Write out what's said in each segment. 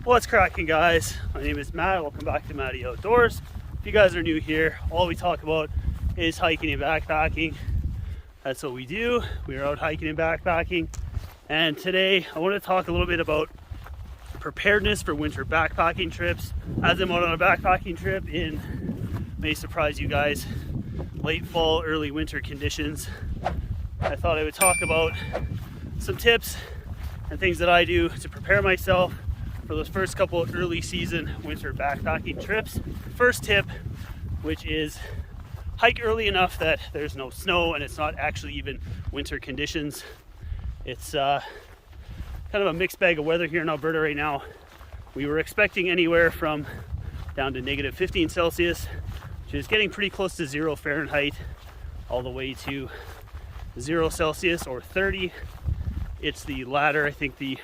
What's cracking, guys? My name is Matt. Welcome back to Matty Outdoors. If you guys are new here, all we talk about is hiking and backpacking. That's what we do. We are out hiking and backpacking. And today I want to talk a little bit about preparedness for winter backpacking trips. As I'm out on a backpacking trip in, may surprise you guys, late fall, early winter conditions, I thought I would talk about some tips and things that I do to prepare myself for those first couple of early season winter backpacking trips. First tip, which is hike early enough that there's no snow and it's not actually even winter conditions. It's kind of a mixed bag of weather here in Alberta right now. We were expecting anywhere from down to negative 15 Celsius, which is getting pretty close to 0 Fahrenheit, all the way to 0 Celsius or 30. It's the latter. I think the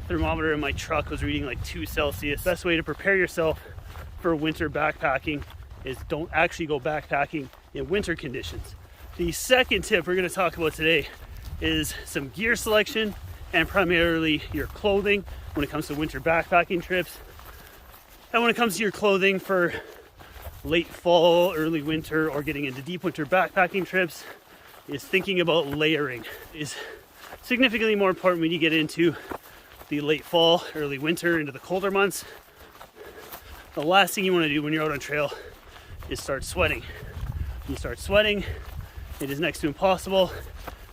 thermometer in my truck was reading like 2 Celsius. Best way to prepare yourself for winter backpacking is don't actually go backpacking in winter conditions. The second tip we're going to talk about today is some gear selection and primarily your clothing when it comes to winter backpacking trips. And when it comes to your clothing for late fall, early winter, or getting into deep winter backpacking trips, is thinking about layering is significantly more important when you get into the late fall, early winter, into the colder months. The last thing you want to do when you're out on trail is start sweating. When you start sweating, it is next to impossible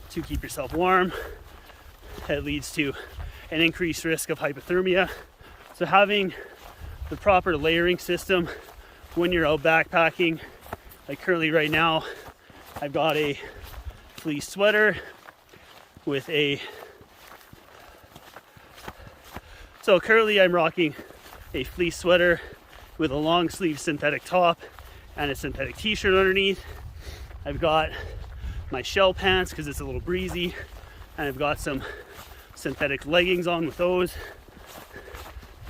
to keep yourself warm. That leads to an increased risk of hypothermia. So having the proper layering system when you're out backpacking, like currently right now, I've got a fleece sweater with So currently I'm rocking a fleece sweater with a long sleeve synthetic top and a synthetic t-shirt underneath. I've got my shell pants because it's a little breezy, and I've got some synthetic leggings on with those.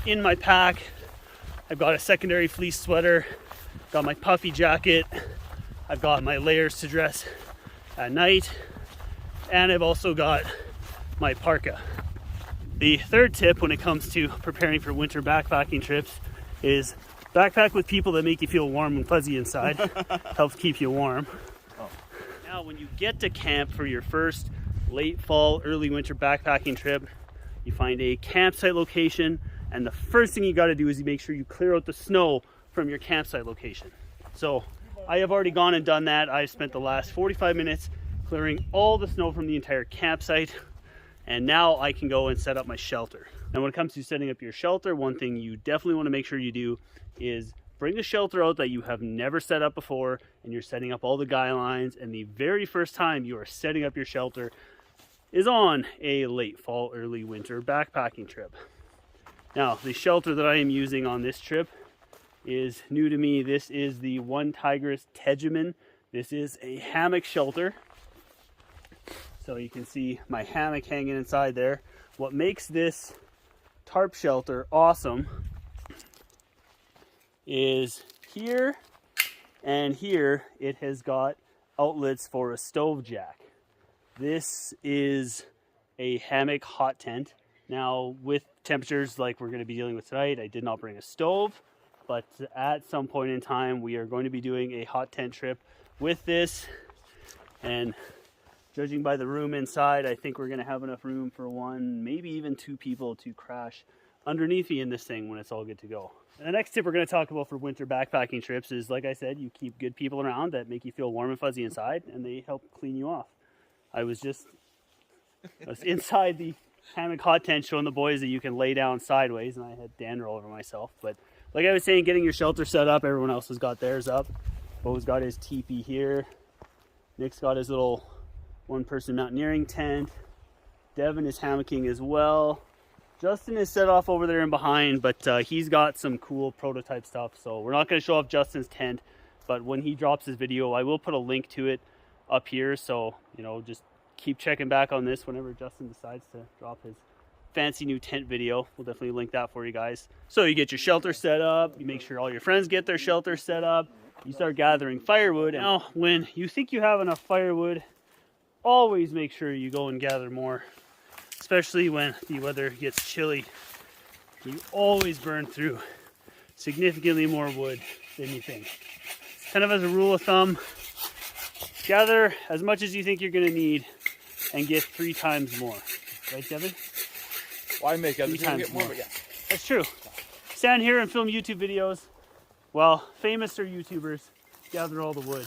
In my pack, I've got a secondary fleece sweater, got my puffy jacket, I've got my layers to dress at night, and I've also got my parka. The third tip when it comes to preparing for winter backpacking trips is backpack with people that make you feel warm and fuzzy inside. Helps keep you warm. Now, when you get to camp for your first late fall, early winter backpacking trip, you find a campsite location, and the first thing you got to do is you make sure you clear out the snow from your campsite location. So I have already gone and done that. I've spent the last 45 minutes clearing all the snow from the entire campsite, and now I can go and set up my shelter. Now, when it comes to setting up your shelter, one thing you definitely want to make sure you do is bring a shelter out that you have never set up before, and you're setting up all the guy lines, and the very first time you are setting up your shelter is on a late fall, early winter backpacking trip. Now, the shelter that I am using on this trip is new to me. This is the Tigris Tegimen. This is a hammock shelter. So you can see my hammock hanging inside there. What makes this tarp shelter awesome is here and here it has got outlets for a stove jack. This is a hammock hot tent. Now, with temperatures like we're going to be dealing with tonight, I did not bring a stove, but at some point in time we are going to be doing a hot tent trip with this, and judging by the room inside, I think we're going to have enough room for one, maybe even two people to crash underneath me in this thing when it's all good to go. And the next tip we're going to talk about for winter backpacking trips is, like I said, you keep good people around that make you feel warm and fuzzy inside, and they help clean you off. I was inside the hammock hot tent showing the boys that you can lay down sideways, and I had dander all over myself. But like I was saying, getting your shelter set up, everyone else has got theirs up. Bo's got his teepee here. Nick's got his little one-person mountaineering tent. Devin is hammocking as well. Justin is set off over there and behind, but he's got some cool prototype stuff, so we're not going to show off Justin's tent, but when he drops his video, I will put a link to it up here, so, you know, just keep checking back on this whenever Justin decides to drop his fancy new tent video. We'll definitely link that for you guys. So you get your shelter set up, you make sure all your friends get their shelter set up, you start gathering firewood. Now, when you think you have enough firewood, always make sure you go and gather more, especially when the weather gets chilly. You always burn through significantly more wood than you think. Kind of as a rule of thumb, gather as much as you think you're going to need and get 3 times more. Right, Devin? Why make it? 3 times get more? more. Yeah. That's true. Stand here and film YouTube videos while famous or YouTubers gather all the wood.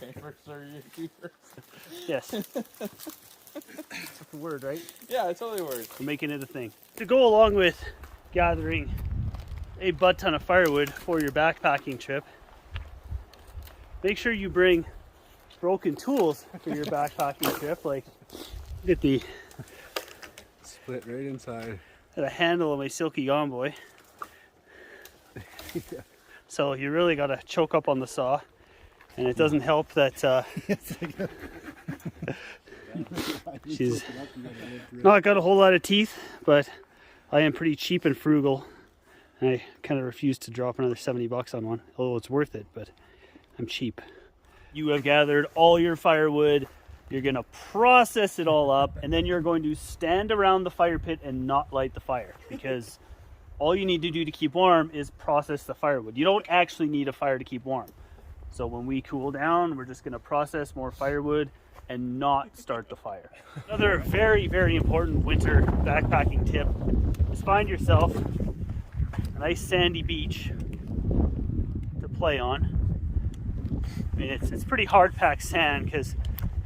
Famous or YouTubers? Yes. That's a word, right? Yeah, it's totally a word. We're making it a thing. To go along with gathering a butt ton of firewood for your backpacking trip, make sure you bring broken tools for your backpacking trip. Like, look at the split right inside. The handle of my Silky Gomboy. Yeah. So you really got to choke up on the saw, and it doesn't help that she's not got a whole lot of teeth, but I am pretty cheap and frugal, and I kind of refuse to drop another 70 bucks on one, although it's worth it, but I'm cheap. You have gathered all your firewood. You're going to process it all up, and then you're going to stand around the fire pit and not light the fire, because all you need to do to keep warm is process the firewood. You don't actually need a fire to keep warm. So when we cool down, we're just going to process more firewood and not start the fire. Another very, very important winter backpacking tip is find yourself a nice sandy beach to play on. I mean, it's pretty hard packed sand because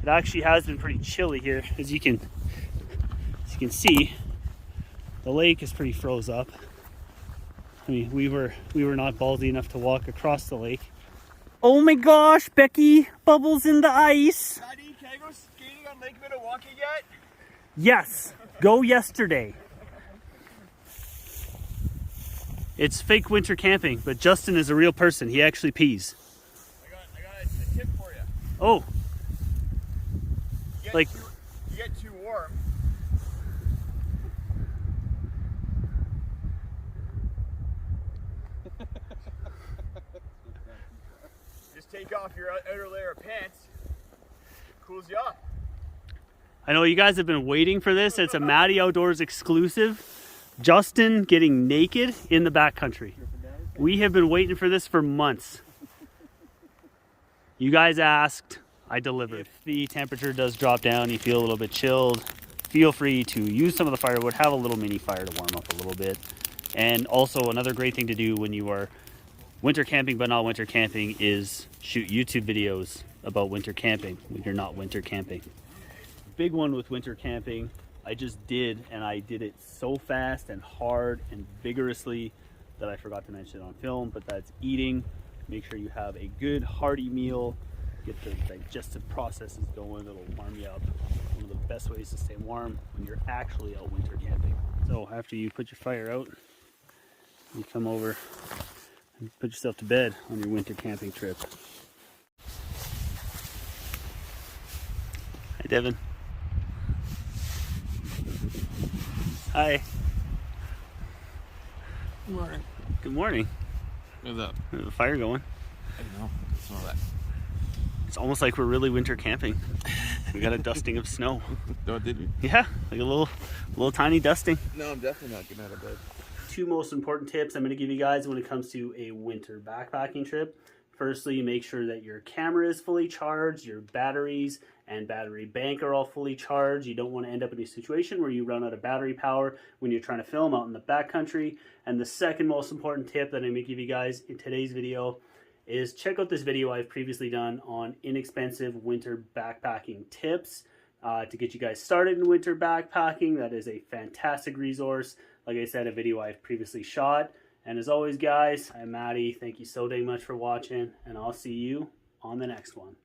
it actually has been pretty chilly here. As you can see, the lake is pretty froze up. I mean, we were not ballsy enough to walk across the lake. Oh my gosh, Becky, bubbles in the ice. Matty, can I go skating on Lake Minnewaca yet? Yes, go yesterday. It's fake winter camping, but Justin is a real person. He actually pees. I got a tip for you. Oh. You get too warm. Just take off your outer layer of pants. Cools you off. I know you guys have been waiting for this. It's a Matty Outdoors exclusive. Justin getting naked in the backcountry. We have been waiting for this for months. You guys asked, I delivered. If the temperature does drop down, you feel a little bit chilled, feel free to use some of the firewood, have a little mini fire to warm up a little bit. And also another great thing to do when you are winter camping but not winter camping is shoot YouTube videos about winter camping when you're not winter camping. Big one with winter camping I just did, and I did it so fast and hard and vigorously that I forgot to mention it on film, but that's eating. Make sure you have a good hearty meal, get the digestive processes going, it'll warm you up. One of the best ways to stay warm when you're actually out winter camping. So after you put your fire out, you come over and put yourself to bed on your winter camping trip. Hi, Devin. Hi. Good morning. Good morning. What's up? There's a fire going. I know. Smell that. It's almost like we're really winter camping. We got a dusting of snow. Oh, did we? Yeah, like a little tiny dusting. No, I'm definitely not getting out of bed. 2 most important tips I'm going to give you guys when it comes to a winter backpacking trip. Firstly, make sure that your camera is fully charged, your batteries and battery bank are all fully charged. You don't want to end up in a situation where you run out of battery power when you're trying to film out in the backcountry. And the second most important tip that I'm going to give you guys in today's video is check out this video I've previously done on inexpensive winter backpacking tips to get you guys started in winter backpacking. That is a fantastic resource. Like I said, a video I've previously shot. And as always, guys, I'm Matty. Thank you so dang much for watching, and I'll see you on the next one.